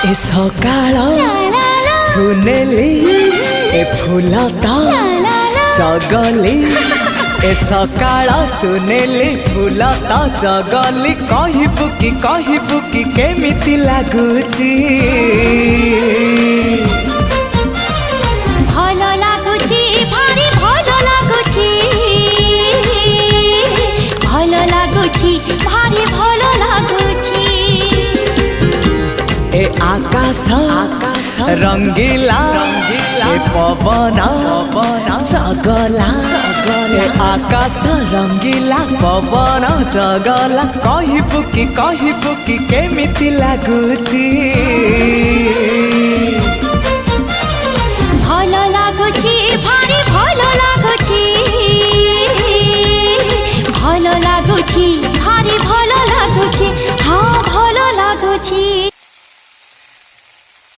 ए सकाळ सुनेली ए फुलता चगली ए सकाळ सुनेली फुलता चगली कहबू कि केमिति लागुची भल लागुची भारी भल लागुची भल लागुची भारी भल लागुची ए आकाश रंगीला ए पवन चगला ए आकाश रंगीला पवन चगला कहबू कि केमिति लागुची।